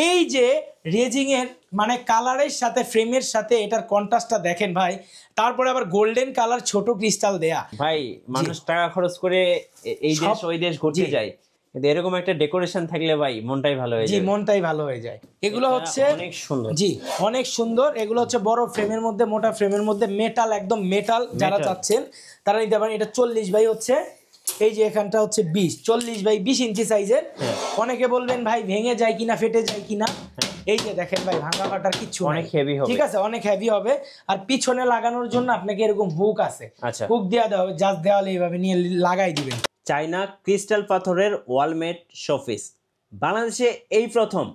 এই যে রেজিং এর মানে কালারের সাথে ফ্রেমের সাথে এটার কন্ট্রাস্টটা দেখেন ভাই, তারপরে আবার গোল্ডেন কালার ছোট ক্রিস্টাল দেয়া। ভাই মানুষ টাকা খরচ করে এই দেশ ওই দেশ ঘুরতে যায়, কিন্তু এরকম একটা ডেকোরেশন থাকলে ভাই মনটাই ভালো হয়ে যায়। জি, মনটাই ভালো হয়ে যায়। এগুলো হচ্ছে অনেক সুন্দর। জি, অনেক সুন্দর। এগুলো হচ্ছে বড় ফ্রেমের মধ্যে, মোটা ফ্রেমের মধ্যে, মেটাল, একদম মেটাল যারা চাচ্ছেন তারা নিতে পারেন। এটা 40 বাই হচ্ছে, এই যে এখানটা হচ্ছে 20, 40 বাই 20 ইঞ্চি সাইজের। অনেকে বলবেন ভাই ভেঙে যায় কিনা, ফেটে যায় কিনা, এই যে দেখেন ভাই ভাঙা ফাটার কিছু অনেক হেভি হবে, ঠিক আছে, অনেক হেভি হবে। আর পিছনে লাগানোর জন্য আপনাকে এরকম হুক আছে, হুক দেওয়া দেওয়া হবে, জাস্ট দেওয়ালে এইভাবে নিয়ে লাগাই দিবেন। চায়না ক্রিস্টাল পাথরের ওয়ালমেট শোপিস বাংলাদেশে এই প্রথম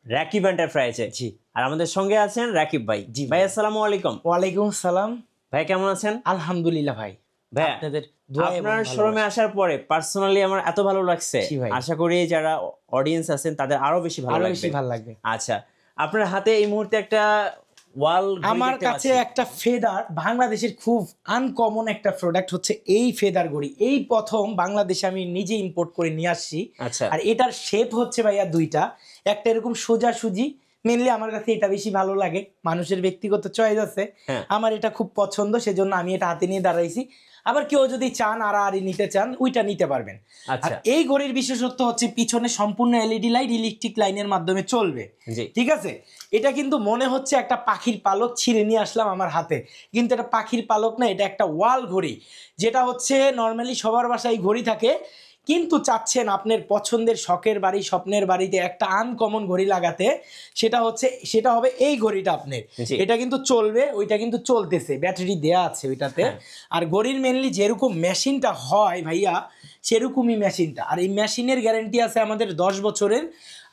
রাকিব এন্টারপ্রাইজে। জি, আর আমাদের সঙ্গে আছেন রাকিব ভাই। জি ভাই, আসসালামু আলাইকুম। ওয়ালাইকুম সালাম ভাই, কেমন আছেন? আলহামদুলিল্লাহ ভাই। ভাই আপনাদের আপনার শোরুমে আসার পরে পার্সোনালি আমার এত ভালো লাগছে, আশা করি যারা অডিয়েন্স আছেন তাদের আরো বেশি ভালো লাগবে। আচ্ছা, আপনার হাতে এই মুহূর্তে একটা ওয়াল, আমার কাছে একটা ফেদার, বাংলাদেশের খুব আনকমন একটা প্রোডাক্ট হচ্ছে এই ফেদার ঘড়ি। এই প্রথম বাংলাদেশে আমি নিজে ইম্পোর্ট করে নিয়ে আসছি। আর এটার শেপ হচ্ছে ভাইয়া দুইটা, একটা এরকম সোজাসুজি, মেনলি আমার কাছে এটা বেশি ভালো লাগে, মানুষের ব্যক্তিগত চয়েস আছে, আমার এটা খুব পছন্দ, সেজন্য আমি এটা হাতে নিয়ে দাঁড়াইছি। আবার কেউ যদি চান আড়াআড়ি নিতে চান, ওইটা নিতে পারবেন। আর এই ঘড়ির বিশেষত্ব হচ্ছে পিছনে সম্পূর্ণ এলইডি লাইট, ইলেকট্রিক লাইনের মাধ্যমে চলবে। ঠিক আছে, এটা কিন্তু মনে হচ্ছে একটা পাখির পালক ছিঁড়ে নিয়ে আসলাম আমার হাতে, কিন্তু এটা পাখির পালক না, এটা একটা ওয়াল ঘড়ি। যেটা হচ্ছে নর্মালি সবার বাসায় ঘড়ি থাকে, কিন্তু চাচ্ছেন আপনার পছন্দের শখের বাড়ি, স্বপ্নের বাড়িতে একটা আনকমন ঘড়ি লাগাতে, সেটা হবে এই ঘড়িটা আপনার। এটা কিন্তু চলবে, ওইটা কিন্তু চলতেছে, ব্যাটারি দেয়া আছে ওইটাতে। আর ঘড়ির মেনলি যেরকম মেশিনটা হয় ভাইয়া, সেরকমই মেশিনটা। আর এই মেশিনের গ্যারান্টি আছে আমাদের 10 বছরের।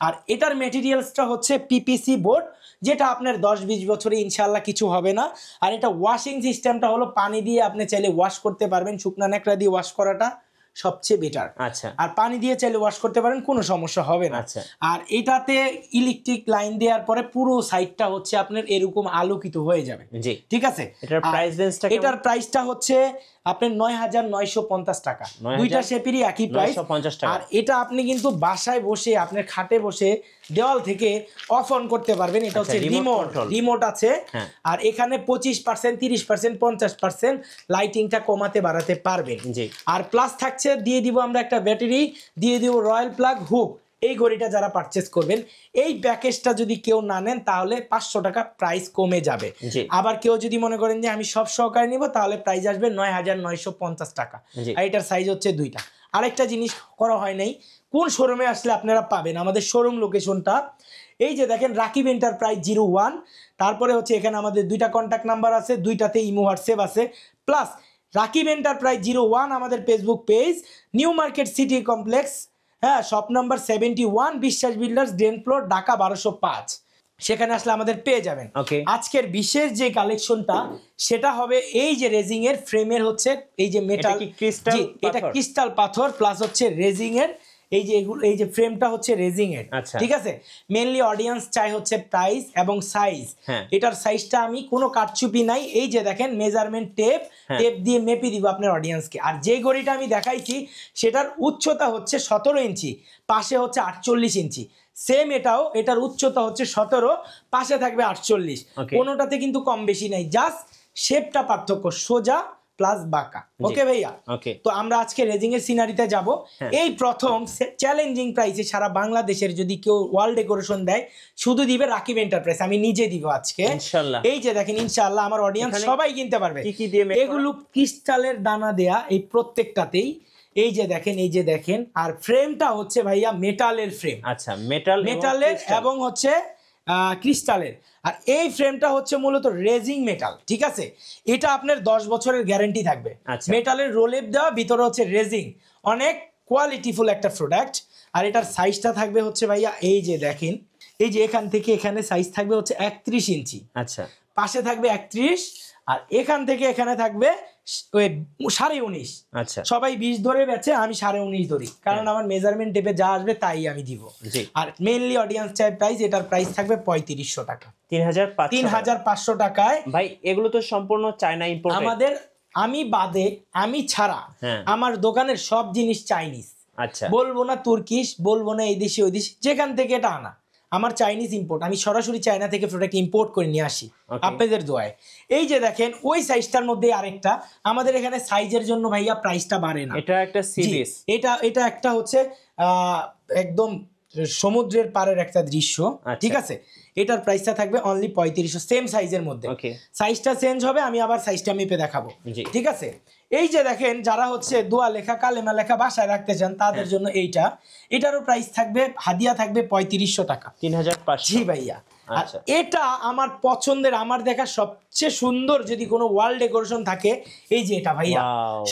আর এটার মেটেরিয়ালসটা হচ্ছে পিপিসি বোর্ড, যেটা আপনার 10-20 বছরে ইনশাল্লাহ কিছু হবে না। আর এটা ওয়াশিং সিস্টেমটা হলো পানি দিয়ে আপনি চাইলে ওয়াশ করতে পারবেন, শুকনা ন্যাকড়া দিয়ে ওয়াশ করাটা সবচেয়ে বেটার। আচ্ছা, আর পানি দিয়ে চাইলে ওয়াশ করতে পারেন, কোনো সমস্যা হবে না। আর এটাতে ইলেকট্রিক লাইন দেওয়ার পরে পুরো সাইডটা হচ্ছে আপনার এরকম আলোকিত হয়ে যাবে। ঠিক আছে, এটার প্রাইসটা হচ্ছে আপনার ৯,৯৫০ টাকা। দুইটা শেপেরই একই প্রাইস। আর এটা আপনি কিন্তু বাসায় বসে আপনার খাটে বসে দেওয়াল থেকে অফ অন করতে পারবেন। এটা হচ্ছে রিমোট আছে। আর এখানে 25%, 30%, 50% লাইটিংটা কমাতে বাড়াতে পারবেন। আর প্লাস থাকছে, দিয়ে দিব আমরা একটা ব্যাটারি, দিয়ে দিব রয়্যাল প্লাগ হুক। এই ঘড়িটা যারা পারচেস করবেন, এই প্যাকেজটা যদি কেউ না নেন তাহলে 500 টাকা প্রাইস কমে যাবে। আবার কেউ যদি মনে করেন যে আমি সব সহকারে নিব, তাহলে প্রাইস আসবে ৯,৯৫০ টাকা। আর এটার সাইজ হচ্ছে 2টা। আরেকটা জিনিস করা হয় নাই, কোন শোরুমে আসলে আপনারা পাবেন আমাদের শোরুম লোকেশনটা, এই যে দেখেন রাকিব এন্টারপ্রাইজ 01, তারপরে হচ্ছে এখানে আমাদের 2টা কন্ট্যাক্ট নাম্বার আছে, 2টাতে ইমো হোয়াটসঅ্যাপ আছে, প্লাস রাকিব এন্টারপ্রাইজ 01 আমাদের Facebook page, new market city complex, shop number 71, বিশ্বাস বিল্ডার্স, গ্রেন ফ্লোর, ঢাকা 1205। সেখানে আসলে আমাদের পেয়ে যাবেন। আজকের বিশেষ যে কালেকশনটা, সেটা হবে এই যে রেজিং এর ফ্রেমের হচ্ছে এই যে মেটাল, এটা ক্রিস্টাল পাথর প্লাস হচ্ছে রেজিং এর এই যে ফ্রেমটা হচ্ছে রেজিং এর। ঠিক আছে, মেইনলি অডিয়েন্স চাই হচ্ছে প্রাইস এবং সাইজ। এটার সাইজটা আমি কোনো কারচুপি নাই, এই যে দেখেন মেজারমেন্ট টেপ দিয়ে মেপে দিব আপনার অডিয়েন্সকে। আর যে ঘড়িটা আমি দেখাইছি সেটার উচ্চতা হচ্ছে 17 ইঞ্চি, পাশে হচ্ছে 48 ইঞ্চি। সেম এটার উচ্চতা হচ্ছে 17, পাশে থাকবে 48। কোনোটাতে কিন্তু কম বেশি নাই, জাস্ট শেপটা পার্থক্য, সোজা প্লাস বাঁকা। ওকে ভাইয়া, তো আমরা আজকে রেজিং এর সিনারিতে যাব। এই প্রথম চ্যালেঞ্জিং প্রাইসে সারা বাংলাদেশের যদি কেউ ওয়াল ডেকোরেশন দেয়, শুধু দিবে রাকিব এন্টারপ্রাইজ, আমি নিজে দিব আজকে ইনশাআল্লাহ। এই যে দেখেন ইনশাআল্লাহ আমার অডিয়েন্স সবাই কিনতে পারবে। এগুলো ক্রিস্টালের দানা দেয়া, এই প্রত্যেকটাতেই এই যে দেখেন। আর ফ্রেমটা হচ্ছে ভাইয়া মেটালের ফ্রেম। আচ্ছা, মেটালের এবং হচ্ছে ক্রিস্টালের। আর এই ফ্রেমটা হচ্ছে মূলত রেজিং মেটাল। ঠিক আছে, এটা আপনার 10 বছরের গ্যারান্টি থাকবে। মেটালের রোলেপ দেওয়া, ভিতরে হচ্ছে রেজিং, অনেক কোয়ালিটিফুল একটা প্রোডাক্ট। আর এটার সাইজটা থাকবে হচ্ছে ভাইয়া এই যে দেখেন, এই যে এখান থেকে এখানে সাইজ থাকবে হচ্ছে 31 ইঞ্চি। আচ্ছা, পাশে থাকবে 31, আর এখান থেকে এখানে থাকবে 19.5। আচ্ছা, সবাই 20 ধরে বেচে, আমি 19.5 ধরি, কারণ আমার মেজারমেন্ট টেপে যা আসবে তাই আমি দিব। আর মেইনলি অডিয়েন্স চাই প্রাইস, এটার প্রাইস থাকবে 3500 টাকা, 3500 টাকায়। ভাই এগুলো তো সম্পূর্ণ চায়না ইম্পোর্ট আমাদের, আমি ছাড়া আমার দোকানের সব জিনিস চাইনিজ। আচ্ছা, বলবো না তুর্কিশ, বলবো না এই দেশি ওই দেশি, যেখান থেকে এটা আনা আমার চাইনিজ ইম্পোর্ট, আমি সরাসরি চায়না থেকে প্রোডাক্ট ইম্পোর্ট করে নিয়ে আসি আপনাদের দোয়ায়। এই যে দেখেন ওই সাইজটার মধ্যে আরেকটা, আমাদের এখানে সাইজের জন্য ভাইয়া প্রাইসটা বাড়ে না। এটা একটা সিরিজ, এটা একটা হচ্ছে একদম সমুদ্রের পাড়ের একটা দৃশ্য, ঠিক আছে। এটার প্রাইসটা থাকবে অনলি 3500, সেম সাইজের মধ্যে। সাইজটা চেঞ্জ হবে, আমি আবার সাইজটা মেপে দেখাবো, ঠিক আছে। এই যে দেখেন যারা হচ্ছে দোয়া লেখা কালেমা লেখা বাসায় রাখতে চান তাদের জন্য এটারও প্রাইস থাকবে, হাদিয়া থাকবে 3500 টাকা, 3500। জি ভাইয়া। আর এটা আমার পছন্দের, আমার দেখা সবচেয়ে সুন্দর যদি কোনো ওয়াল ডেকোরেশন থাকে, এই যে এটা ভাইয়া,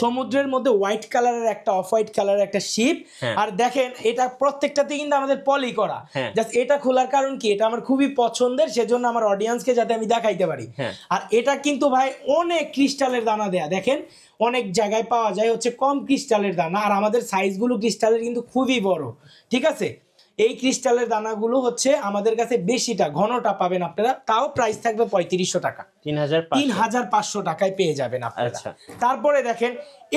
সমুদ্রের মধ্যে হোয়াইট কালারের একটা অফ হোয়াইট কালারের একটা শিপ। আর দেখেন এটা প্রত্যেকটাতে কিন্তু আমাদের পলি করা। জাস্ট এটা খোলার কারণ কি, এটা আমার খুবই পছন্দের, সেজন্য আমার অডিয়েন্সকে যাতে আমি দেখাইতে পারি। আর এটা কিন্তু ভাই অনেক ক্রিস্টালের দানা দেয়া, দেখেন অনেক জায়গায় পাওয়া যায় হচ্ছে কম ক্রিস্টালের দানা, আর আমাদের সাইজগুলো ক্রিস্টালের কিন্তু খুবই বড়, ঠিক আছে। এই ক্রিস্টালের দানাগুলো হচ্ছে আমাদের কাছে বেশিটা ঘনটা পাবেন আপনারা, তাও প্রাইস থাকবে 3500 টাকা, 3500 টাকায় পেয়ে যাবেন আপনারা। তারপরে দেখেন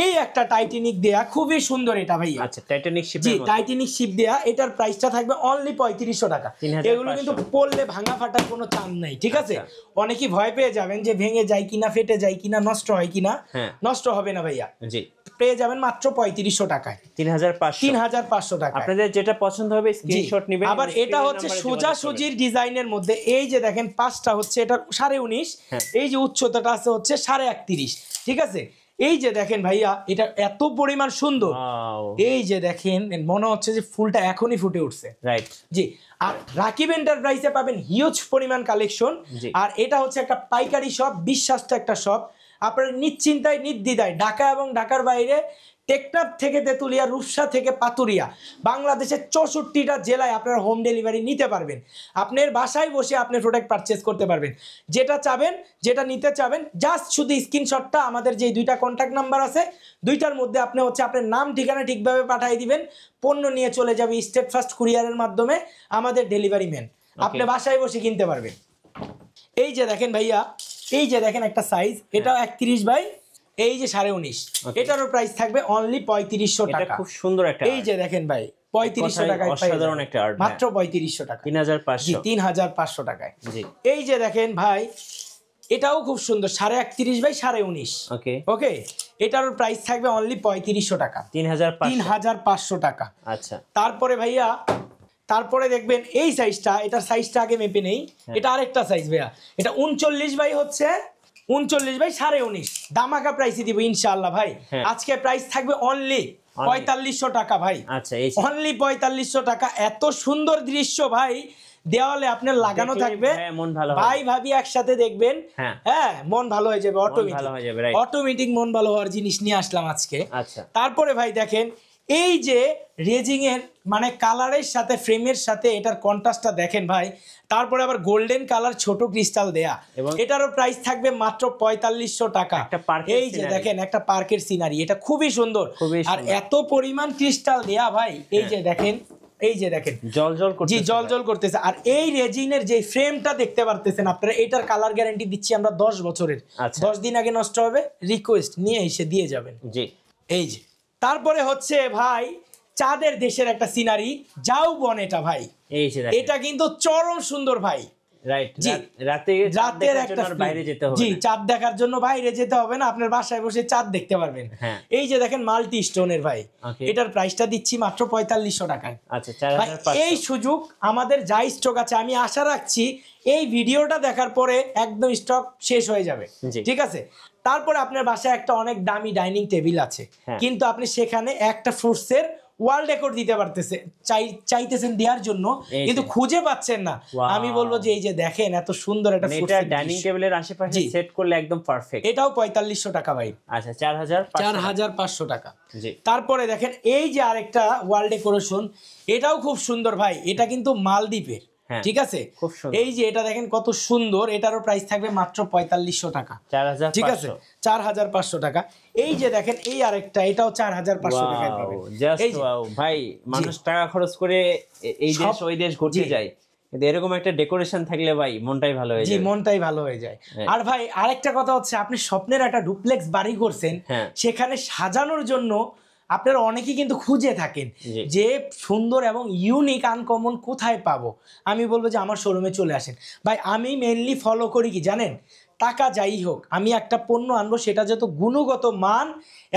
এই একটা টাইটানিক দেয়া, খুবই সুন্দর এটা ভাইয়া। আচ্ছা, টাইটানিক শিপ, জি টাইটানিক শিপ দেয়া, এটার প্রাইসটা থাকবে অনলি 3500 টাকা। এগুলো কিন্তু পড়লে ভাঙা ফাটার কোনো চান্স নাই, ঠিক আছে। অনেকেই ভয় পেয়ে যাবেন যে ভেঙে যায় কিনা, ফেটে যায় কিনা, নষ্ট হয় কিনা, নষ্ট হবে না ভাইয়া, জি পেয়ে যাবেন মাত্র 3500 টাকায়, 3500 টাকা। আপনাদের যেটা পছন্দ হবে স্ক্রিনশট নেবেন। আবার এটা হচ্ছে সোজাসুজির ডিজাইনের মধ্যে, এই যে দেখেন পাঁচটা হচ্ছে এটা 19.5, এই যে উচ্চতাটা আছে হচ্ছে 31.5, ঠিক আছে। এই যে দেখেন ভাইয়া এটা এত পরিমাণ সুন্দর, এই যে দেখেন মনে হচ্ছে যে ফুলটা এখনই ফুটে উঠছে, রাইট জি। আর রাকিব এন্টারপ্রাইজে পাবেন হিউজ পরিমাণ কালেকশন। আর এটা হচ্ছে একটা পাইকারি শপ, বিশ্বাস্ত একটা শপ, আপনারা নিশ্চিন্তায় নির্দ্বিধায় ঢাকা এবং ঢাকার বাইরে টেকনাফ থেকে তেতুলিয়া, রূপসা থেকে পাতুরিয়া, বাংলাদেশের 64টা জেলায় আপনারা হোম ডেলিভারি নিতে পারবেন। আপনার বাসায় বসে আপনি প্রোডাক্ট পারচেজ করতে পারবেন, যেটা চাবেন, যেটা নিতে চাবেন, জাস্ট শুধু স্ক্রিনশটটা আমাদের যে 2টা কন্ট্যাক্ট নাম্বার আছে 2টার মধ্যে আপনি হচ্ছে আপনার নাম ঠিকানা ঠিকভাবে পাঠিয়ে দিবেন, পণ্য নিয়ে চলে যাবে স্টেট ফার্স্ট কুরিয়ারের মাধ্যমে আমাদের ডেলিভারি ম্যান, আপনি বাসায় বসে কিনতে পারবেন। এই যে দেখেন ভাইয়া, এই যে দেখেন একটা সাইজ, এটা 31 বাই এই যে 19.5, এটারও প্রাইস থাকবে অনলি 3500 টাকা। খুব সুন্দর একটা, এই যে দেখেন ভাই 3500 টাকায় অসাধারণ একটা আর্ট, মাত্র 3500 টাকা, 3500 টাকায়। এই যে দেখেন ভাই এটাও খুব সুন্দর, 31.5 বাই 19.5, ওকে এটারও প্রাইস থাকবে অনলি 3500 টাকা, 3500 টাকা। আচ্ছা, তারপরে ভাইয়া তারপরে দেখবেন এই সাইজটা, এটার সাইজটা আগে মেপে নেই, এটা আরেকটা সাইজ ভাইয়া, এটা 39 বাই হচ্ছে 39 বাই 19.5, দামাকা প্রাইসে দিব ইনশাআল্লাহ ভাই। আজকে প্রাইস থাকবে অনলি 4500 টাকা ভাই। আচ্ছা, অনলি 4500 টাকা। এত সুন্দর দৃশ্য ভাই, দেওয়ালে আপনার লাগানো থাকবে, ভাই ভাবি একসাথে দেখবেন, হ্যাঁ মন ভালো হয়ে যাবে, অটোমেটিক মন ভালো হওয়ার জিনিস নিয়ে আসলাম আজকে। আচ্ছা, তারপরে ভাই দেখেন এই যে রেজিং এর মানে কালারের সাথে ফ্রেমের সাথে এটার কন্ট্রাস্টটা দেখেন ভাই, তারপরে আবার গোল্ডেন কালার ছোট ক্রিস্টাল দেয়া, এটারও প্রাইস থাকবে মাত্র 4500 টাকা। এই যে দেখেন একটা পার্কের সিনারি, এটা খুবই সুন্দর, আর এত পরিমাণ ক্রিস্টাল দেয়া ভাই, এই যে দেখেন, এই যে দেখেন জলজল করতেছে, জি জলজল করতেছে। আর এই রেজিনের যে ফ্রেমটা দেখতে পারতেছেন আপনারা, এটার কালার গ্যারান্টি দিচ্ছি আমরা 10 বছরের। 10 দিন আগে নষ্ট হবে, রিকোয়েস্ট নিয়ে এসে দিয়ে যাবেন। জি, এই যে তারপরে হচ্ছে ভাই চাঁদের দেশের একটা সিনারি, যাও বন, এটা ভাই এটা কিন্তু চরম সুন্দর ভাই, রাইট জি। রাতের একটা বাইরে যেতে হবে, জি চাঁদ দেখার জন্য বাইরে যেতে হবে না, আপনার বাসায় বসে চাঁদ দেখতে পারবেন। এই যে দেখেন মাল্টি স্টোনের ভাই, এটার প্রাইসটা দিচ্ছি মাত্র 4500 টাকায়। আচ্ছা, 4500। এই সুযোগ আমাদের যা স্টক আছে, আমি আশা রাখছি এই ভিডিওটা দেখার পরে একদম স্টক শেষ হয়ে যাবে, ঠিক আছে। তারপরে আপনার বাসায় একটা অনেক দামি ডাইনিং টেবিল আছে, কিন্তু আপনি সেখানে একটা ফ্রুটসের ওয়াল ডেকোর দিতে চাইতেছেন দেওয়ার জন্য, কিন্তু খুঁজে পাচ্ছেন না। আমি বলবো যে এই যে দেখেন এত সুন্দর একটা ডাইনিং টেবিলের আশেপাশে সেট করলে একদম পারফেক্ট, এটাও 4500 টাকা ভাই। আচ্ছা, 4500 টাকা। তারপরে দেখেন এই যে আরেকটা ওয়াল ডেকোরেশন, এটাও খুব সুন্দর ভাই, এটা কিন্তু মালদ্বীপের, ঠিক আছে। এই যে এটা দেখেন কত সুন্দর, এটারও প্রাইস থাকবে মাত্র 4500 টাকা, ঠিক আছে, 4500 টাকা। এই যে দেখেন এই আরেকটা, এটাও 4500 টাকায় পাবেন। ভাই মানুষ টাকা খরচ করে এই দেশ ওই দেশ ঘুরতে যায়, কিন্তু এরকম একটা ডেকোরেশন থাকলে ভাই মনটাই ভালো হয়ে যায়, জি মনটাই ভালো হয়ে যায়। আর ভাই আরেকটা কথা হচ্ছে, আপনি স্বপ্নের একটা ডুপ্লেক্স বাড়ি করছেন, সেখানে সাজানোর জন্য আপনারা অনেকেই কিন্তু খুঁজে থাকেন যে সুন্দর এবং ইউনিক আনকমন কোথায় পাবো। আমি বলবো যে আমার শোরুমে চলে আসেন ভাই। আমি মেইনলি ফলো করি কি জানেন, টাকা যাই হোক আমি একটা পণ্য আনবো সেটা যত গুণগত মান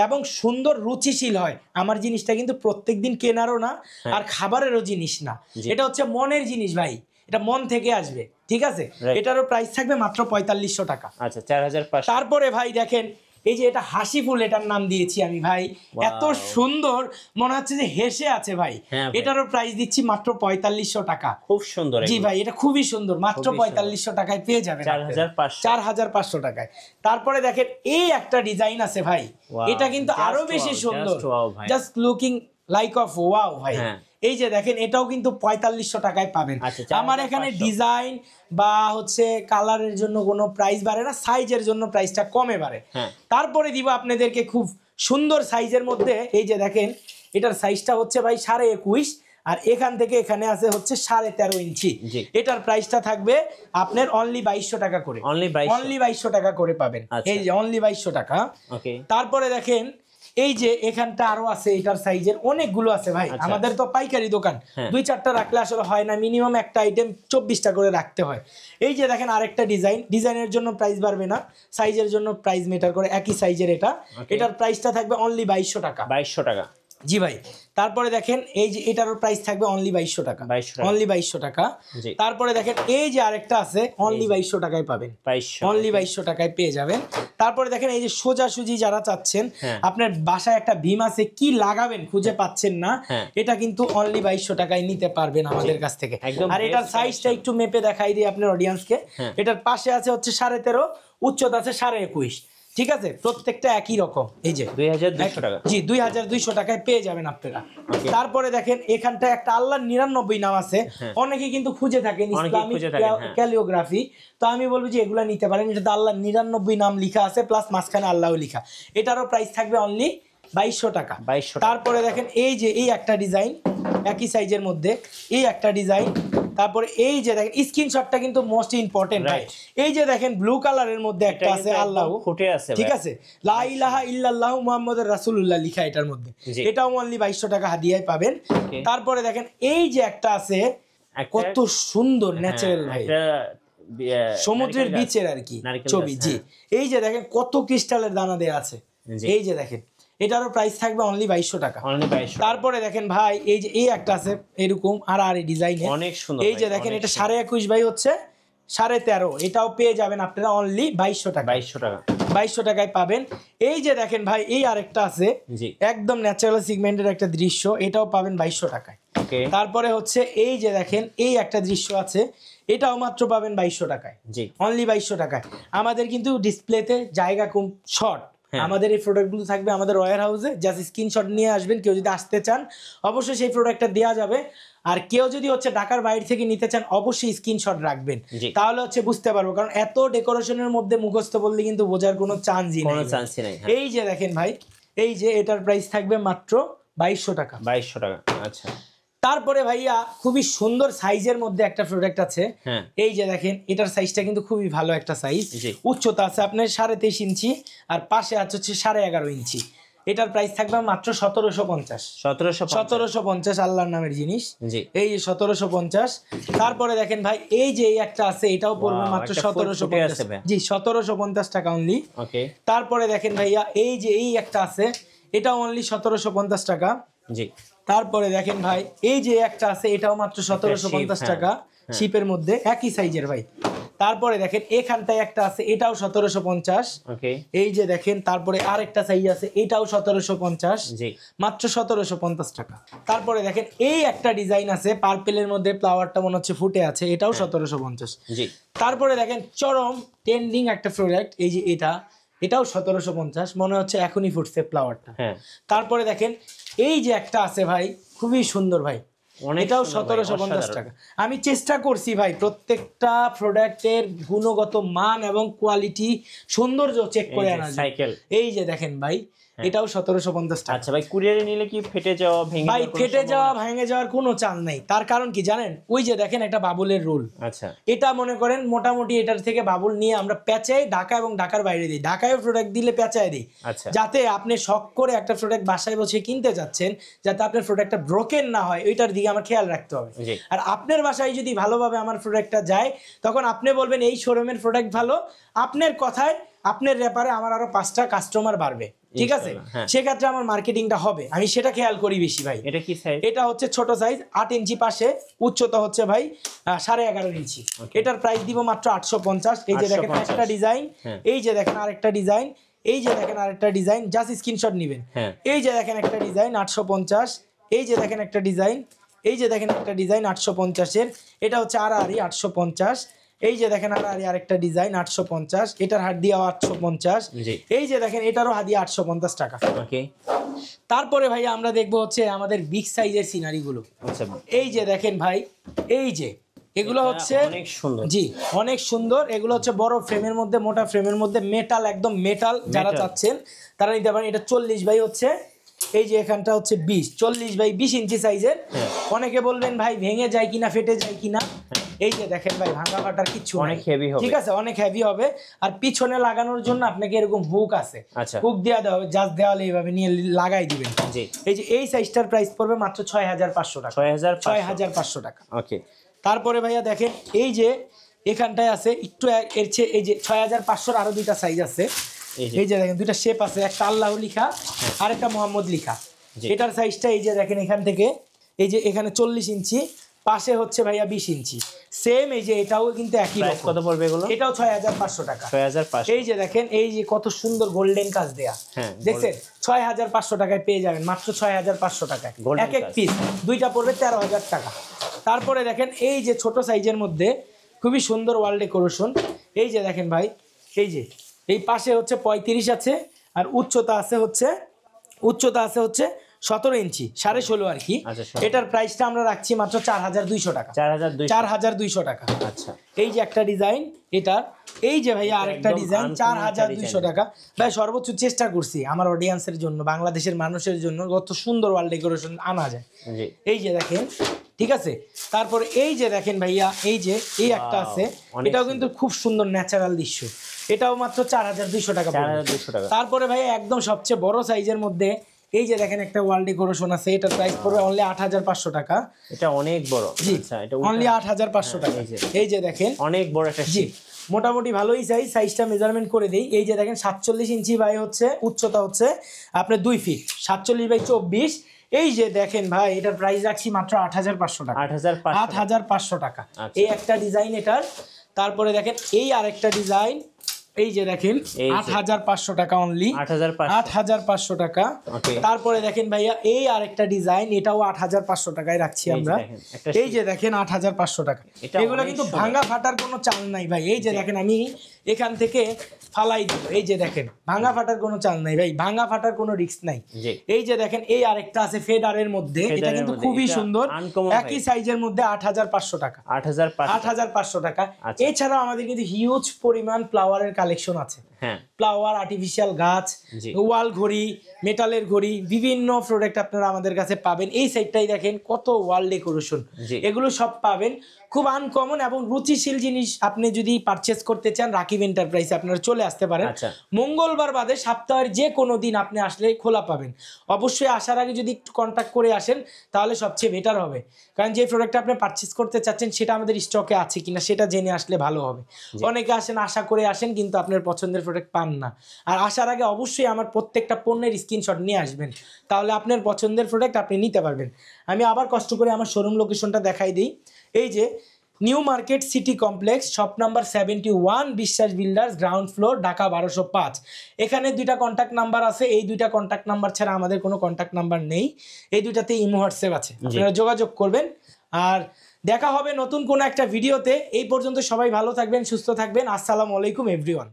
এবং সুন্দর রুচিশীল হয়। আমার জিনিসটা কিন্তু প্রত্যেক দিন কেনারও না আর খাবারেরও জিনিস না, এটা হচ্ছে মনের জিনিস ভাই, এটা মন থেকে আসবে, ঠিক আছে। এটারও প্রাইস থাকবে মাত্র 4500 টাকা। আচ্ছা 4500। তারপরে ভাই দেখেন এই যে এটা হাসি ফুল, এটার নাম দিয়েছি আমি ভাই, এত সুন্দর মনে হচ্ছে যে হেসে আছে ভাই। এটারও প্রাইস দিচ্ছি মাত্র 4500 টাকা। খুব সুন্দর। জি ভাই এটা খুবই সুন্দর, মাত্র 4500 টাকায় পেয়ে যাবেন, 4500 টাকায়। তারপরে দেখেন এই একটা ডিজাইন আছে ভাই, এটা কিন্তু আরো বেশি সুন্দর, just looking like of wow ভাই। এই যে দেখেন এটাও কিন্তু 4500 টাকায় পাবেন। আমার এখানে ডিজাইন বা হচ্ছে কালারের জন্য কোনো প্রাইস বাড়ে না, সাইজের জন্য প্রাইসটা কমে বাড়ে। তারপরে দিব আপনাদেরকে খুব সুন্দর সাইজের মধ্যে, এই যে দেখেন এটার সাইজটা হচ্ছে ভাই 21.5 আর এখান থেকে এখানে আছে হচ্ছে 13.5 ইঞ্চি। এটার প্রাইসটা থাকবে আপনার অনলি 2200 টাকা করে, অনলি 2200 টাকা করে পাবেন। এই যে অনলি 2200 টাকা। তারপরে দেখেন এই যে এখানটা আরো আছে, এটার সাইজের অনেকগুলো আছে ভাই। আমাদের তো পাইকারি দোকান, 2-4টা রাখলে আসলে হয় না, মিনিমাম একটা আইটেম 24টা করে রাখতে হয়। এই যে দেখেন আরেকটা ডিজাইনের জন্য প্রাইস বাড়বে না, সাইজের জন্য প্রাইস মেটার করে, একই সাইজের এটার প্রাইসটা থাকবে অনলি 2200 টাকা। 2200 টাকা জি ভাই। তারপরে দেখেন এই যে এটারও প্রাইস থাকবে অনলি 2200 টাকা, অনলি 2200 টাকা। তারপরে দেখেন এই যে আরেকটা আছে অনলি 2200 টাকায় পাবেন, অনলি 2200 টাকায় পেয়ে যাবেন। তারপরে দেখেন এই যে সোজাসুজি যারা চাচ্ছেন, আপনার বাসায় একটা ভীম আছে কি লাগাবেন খুঁজে পাচ্ছেন না, এটা কিন্তু অনলি 2200 টাকায় নিতে পারবেন আমাদের কাছ থেকে। আর এটার সাইজটা একটু মেপে দেখাই দিই আপনার অডিয়েন্সকে। এটার পাশে আছে হচ্ছে 13.5, উচ্চতা আছে 21.5, ঠিক আছে। প্রত্যেকটা একই রকম। এই যে 2200 টাকা, জি 2200 টাকায় পেয়ে যাবেন আপনারা। তারপরে দেখেন এখানটা একটা আল্লাহর 99 নাম আছে, অনেকে কিন্তু খুঁজে থাকেন ইসলামিক ক্যালিওগ্রাফি, তো আমি বলবো যে এগুলা নিতে পারেন। এটা আল্লাহর 99 নাম লেখা আছে প্লাস মাঝখানে আল্লাহও লেখা। এটারও প্রাইস থাকবে অনলি 2200 টাকা। তারপরে দেখেন এই যে এই একটা ডিজাইন একই সাইজের মধ্যে, এই একটা ডিজাইন। তারপরে এই যে দেখেন স্ক্রিনশটটা কিন্তু মোস্ট ইম্পর্টেন্ট ভাই। এই যে দেখেন ব্লু কালারের মধ্যে একটা আছে আল্লাহ ফুটে আছে, ঠিক আছে, লা ইলাহা ইল্লাল্লাহু মুহাম্মাদুর রাসূলুল্লাহ লেখা এটার মধ্যে, এটাও অনলি 2200 টাকা হাদিয়ায় পাবেন। তারপরে দেখেন এই যে একটা আছে কত সুন্দর ন্যাচারাল ভাই, সমুদ্রের বিচের আর কি ছবি। জি এই যে দেখেন কত ক্রিস্টালের দানা দেয়া আছে, এই যে দেখেন এটারও প্রাইস থাকবে অনলি 2200 টাকা। তারপরে দেখেন ভাই এই যে এই একটা আছে এরকম আর এই ডিজাইনে অনেক সুন্দর, এই যে দেখেন এটা 21.5 বাই হচ্ছে 13.5, এটাও পেয়ে যাবেন আপনারা অনলি 2200 টাকা, 2200 টাকায় পাবেন। এই যে দেখেন ভাই এই আরেকটা আছে একদম ন্যাচারাল সিগমেন্টের একটা দৃশ্য, এটাও পাবেন 2200 টাকায়। তারপরে হচ্ছে এই যে দেখেন এই একটা দৃশ্য আছে, এটাও মাত্র পাবেন 2200 টাকায়, অনলি 2200 টাকায়। আমাদের কিন্তু ডিসপ্লেতে জায়গা কম শর্ট, আমাদের এই প্রোডাক্টগুলো থাকবে আমাদের ওয়্যার হাউসে, জাস্ট স্ক্রিনশট নিয়ে আসবেন। কেউ যদি আসতে চান অবশ্যই সেই প্রোডাক্টটা দেওয়া যাবে, আর কেউ যদি হচ্ছে ঢাকার বাইরে থেকে নিতে চান অবশ্যই স্ক্রিনশট রাখবেন, তাহলে হচ্ছে বুঝতে পারবো। কারণ এত ডেকোরেশনের মধ্যে মুখস্থ বললে কিন্তু বোঝার কোনো চান্সই নেই। এই যে দেখেন ভাই এই যে এটার প্রাইস থাকবে মাত্র 2200 টাকা, 2200 টাকা। আচ্ছা তারপরে ভাইয়া খুবই সুন্দর সাইজের মধ্যে একটা প্রোডাক্ট আছে, এই যে দেখেন এটার সাইজটা কিন্তু খুবই ভালো একটা সাইজ, উচ্চতা আছে আপনার 23.5 ইঞ্চি আর পাশে আছে হচ্ছে 11.5 ইঞ্চি। এটার প্রাইস থাকবে মাত্র 1750, আল্লাহর নামের জিনিস, এই 1750। তারপরে দেখেন ভাই এই যে এই একটা আছে, এটাও পড়বে মাত্র 1750, জি 1750 টাকা অনলি। তারপরে দেখেন ভাইয়া এই যে এই একটা আছে, এটাও অনলি 1750 টাকা, জি। তারপরে দেখেন ভাই এই যে একটা আছে, এটাও মাত্র 1750 টাকা, শিপের মধ্যে একই সাইজের ভাই। তারপরে দেখেন এখানটায় একটা আছে, এটাও 1750, এই যে দেখেন। তারপরে আরেকটা সাইজ আছে, এটাও 1750, মাত্র 1750 টাকা। তারপরে দেখেন এই একটা ডিজাইন আছে পার্পেলের মধ্যে, ফ্লাওয়ারটা মনে হচ্ছে ফুটে আছে, এটাও 1750। তারপরে দেখেন চরম ট্রেন্ডিং একটা প্রোডাক্ট, এই যে এটাও 1750, মনে হচ্ছে এখনই ফুটছে ফ্লাওয়ারটা। তারপরে দেখেন এই যে একটা আছে ভাই খুবই সুন্দর ভাই, এটাও 1750 টাকা। আমি চেষ্টা করছি ভাই প্রত্যেকটা প্রোডাক্টের গুণগত মান এবং কোয়ালিটি সৌন্দর্য চেক করে আনা যায়। এই যে দেখেন ভাই এটাও 1750 টাকা। আচ্ছা ভাই, কুরিয়ারে নিলে কি ফেটে যাওয়া ভেঙে ভাই ফেটে যাওয়া ভেঙে যাওয়ার কোনো চান্স নাই। তার কারণ কি জানেন, ওই যে দেখেন একটা বাবুলের রোল, আচ্ছা এটা মনে করেন মোটামুটি এটার থেকে বাবুল নিয়ে আমরা পেঁচাই ঢাকা এবং ঢাকার বাইরে দিই, ঢাকায় প্রোডাক্ট দিলে পেঁচাই দিই, যাতে আপনি শখ করে একটা প্রোডাক্ট বাসায় বসে কিনতে যাচ্ছেন, যাতে আপনার প্রোডাক্টটা ব্রোকেন না হয়, ওইটার দিকে আমার খেয়াল রাখতে হবে। আর আপনার বাসায় যদি ভালোভাবে আমার প্রোডাক্টটা যায়, তখন আপনি বলবেন এই শোরুমের প্রোডাক্ট ভালো, আপনার কথায় আপনার ব্যাপারে আমার আরো 5টা কাস্টমার বাড়বে, ঠিক আছে? সেক্ষেত্রে আমার মার্কেটিংটা হবে, আমি সেটা খেয়াল করি বেশি ভাই। এটা কি সাইজ? এটা হচ্ছে ছোট সাইজ, 8 ইঞ্চি পাশে, উচ্চতা হচ্ছে ভাই 11.5 ইঞ্চি। এটার প্রাইস দিব মাত্র 850। এই যে দেখেন একটা ডিজাইন, এই যে দেখেন আরেকটা ডিজাইন, এই যে দেখেন আরেকটা ডিজাইন, জাস্ট স্ক্রিনশট নেবেন। এই যে দেখেন একটা ডিজাইন 850, এই যে দেখেন একটা ডিজাইন, এই যে দেখেন একটা ডিজাইন 850 এর, এটা হচ্ছে আড়াআড়ি 850। এই যে দেখেন আরেকটা ডিজাইন 850, এটার হাত দিয়ে 850। এই যে দেখেন এটারও হাত দিয়ে 850 টাকা। ওকে, তারপরে ভাই আমরা দেখবো হচ্ছে আমাদের বিগ সাইজের সিনারি গুলো। আচ্ছা, এই যে দেখেন ভাই, এই যে এগুলো হচ্ছে অনেক সুন্দর, জি অনেক সুন্দর। এগুলো হচ্ছে বড় ফ্রেমের মধ্যে, মোটা ফ্রেমের মধ্যে, মেটাল, একদম মেটাল যারা চাচ্ছেন তারা নিতে পারেন। এটা 40 বাই হচ্ছে, এই যে এখানটা হচ্ছে 40 বাই 20 ইঞ্চি সাইজের। অনেকে বলবেন ভাই ভেঙে যায় কিনা, ফেটে যায় কিনা, এই যে দেখেন ভাই ভাঙা ফাটার কিছু অনেক হেভি হবে, ঠিক আছে, অনেক হেভি হবে। আর পিছনে লাগানোর জন্য আপনাকে এরকম হুক আছে, হুক দেওয়া হবে, জাস্ট দেওয়ালে এইভাবে নিয়ে লাগাই দিবেন। এই যে এই সাইজটার প্রাইস পড়বে মাত্র 6500 টাকা। 6500 টাকা। ওকে, তারপরে ভাইয়া দেখেন এই যে এখানটায় আছে একটু এর চেয়ে, এই যে 6500 আরো দুইটা সাইজ আছে। এই যে দেখেন দুইটা শেপ আছে, একটা আল্লাহ লিখা আর একটা মোহাম্মদ লিখা। এটার সাইজটা এই যে দেখেন এখান থেকে, এই যে এখানে 40 ইঞ্চি, পাশে হচ্ছে ভাইয়া 20 ইঞ্চি, সেম। এই যে এটাও কিন্তু একই রকম। কত পড়বে এগুলো? এটাও 6500 টাকা। 6500। এই যে দেখেন এই যে কত সুন্দর গোল্ডেন কাজ দেয়া, দেখছেন? 6500 টাকায় পেয়ে যাবেন, মাত্র 6500 টাকায় এক এক পিস। দুইটা পড়বে 13000 টাকা। তারপরে দেখেন এই যে ছোট সাইজের মধ্যে খুবই সুন্দর ওয়াল ডেকোরেশন। এই যে দেখেন ভাই, এই যে এই পাশে হচ্ছে 35 আছে, আর উচ্চতা আছে হচ্ছে 17 ইঞ্চি, 16.5 আর কি। এটার প্রাইসটা আমরা রাখছি মাত্র 4200 টাকা। 4200 টাকা। আচ্ছা, এই যে একটা ডিজাইন, এটা এই যে ভাইয়া আরেকটা ডিজাইন 4200 টাকা। ভাই সর্বোচ্চ চেষ্টা করছি আমার অডিয়েন্সের জন্য, বাংলাদেশের মানুষের জন্য কত সুন্দর ওয়াল ডেকোরেশন আনা যায়। এই যে দেখেন, ঠিক আছে? তারপর এই যে দেখেন ভাইয়া, এই যে এই একটা আছে, এটাও কিন্তু খুব সুন্দর ন্যাচারাল দৃশ্য, এটাও মাত্র 4200 টাকা। তারপরে ভাইয়া একদম সবচেয়ে বড় সাইজের মধ্যে এই যে দেখেন একটা ওয়াল ডেকোরেশন আছে, এটার প্রাইস পড়বে অনলি 8500 টাকা। এটা অনেক বড়। আচ্ছা, এটা অনলি 8500 টাকা। এই যে দেখেন অনেক বড় একটা, জি মোটামুটি ভালোই সাইজটা মেজারমেন্ট করে দেই। এই যে দেখেন 47 ইঞ্চি বাই হচ্ছে, উচ্চতা হচ্ছে আপনার 2 ফিট, 47 বাই 24। এই যে দেখেন ভাই, এটার প্রাইস রাখছি মাত্র 8500 টাকা। 8500 টাকা এই একটা ডিজাইন এটার। তারপরে দেখেন এই আরেকটা ডিজাইন, এই যে দেখেন 8500 টাকা অনলি, 8500 টাকা। তারপরে দেখেন ভাইয়া এই আরেকটা ডিজাইন, এটাও 8500 টাকায় রাখছি আমরা। এই যে দেখেন 8500 টাকা। এগুলো কিন্তু ভাঙা ফাটার কোনো চাল নাই ভাই। এই যে দেখেন আমি এখান থেকে ফালাই দিব, এই যে দেখেন ভাঙা ফাটার কোনো চাল নাই ভাই, ভাঙা ফাটার কোনো রিস্ক নাই। এই যে দেখেন এই আরেকটা আছে ফেডারের মধ্যে, এটা কিন্তু খুবই সুন্দর, একই সাইজের মধ্যে 8500 টাকা। 8500 টাকা। এছাড়াও আমাদের কিন্তু হিউজ পরিমাণ ফ্লাওয়ারের কালেকশন আছে। ফ্লাওয়ার, আর্টিফিশিয়াল গাছ, ওয়াল ঘড়ি, মেটালের ঘড়ি, বিভিন্ন প্রোডাক্ট আপনারা আমাদের কাছে পাবেন। এই সাইডটাই দেখেন কত ওয়াল ডেকোরেশন, এগুলো সব পাবেন। খুব আনকমন এবং রুচিশীল জিনিস আপনি যদি পারচেজ করতে চান, রাকিব এন্টারপ্রাইজে আপনারা চলে আসতে পারেন। মঙ্গলবার বাদে সপ্তাহের যে কোনো দিন আপনি আসলে খোলা পাবেন। অবশ্যই আসার আগে যদি একটু কন্ট্যাক্ট করে আসেন তাহলে সবচেয়ে বেটার হবে, কারণ যে প্রোডাক্টটা আপনি পারচেজ করতে চাচ্ছেন সেটা আমাদের স্টকে আছে কিনা সেটা জেনে আসলে ভালো হবে। অনেকে আসেন আশা করে আসেন কিন্তু আপনার পছন্দের প্রোডাক্ট পান না। আর আসার আগে অবশ্যই আমার প্রত্যেকটা পণ্যের স্ক্রিনশট নিয়ে আসবেন, তাহলে আপনার পছন্দের প্রোডাক্ট আপনি নিতে পারবেন। আমি আবার কষ্ট করে আমার শোরুম লোকেশনটা দেখাই দিই। এই যে new market city complex, shop number 71, বিশ্বাস বিল্ডার্স, গ্রাউন্ড ফ্লোর, ঢাকা 1205। এখানে দুইটা কন্ট্যাক্ট নাম্বার আছে, এই দুইটা কন্ট্যাক্ট নাম্বার ছাড়া আমাদের কোনো কন্ট্যাক্ট নাম্বার নেই। এই দুইটাতে ইমো হোয়াটসঅ্যাপ আছে, আপনারা যোগাযোগ করবেন। আর দেখা হবে নতুন কোনো একটা ভিডিওতে। এই পর্যন্ত সবাই ভালো থাকবেন, সুস্থ থাকবেন। আসসালামু আলাইকুম এভরিওয়ান।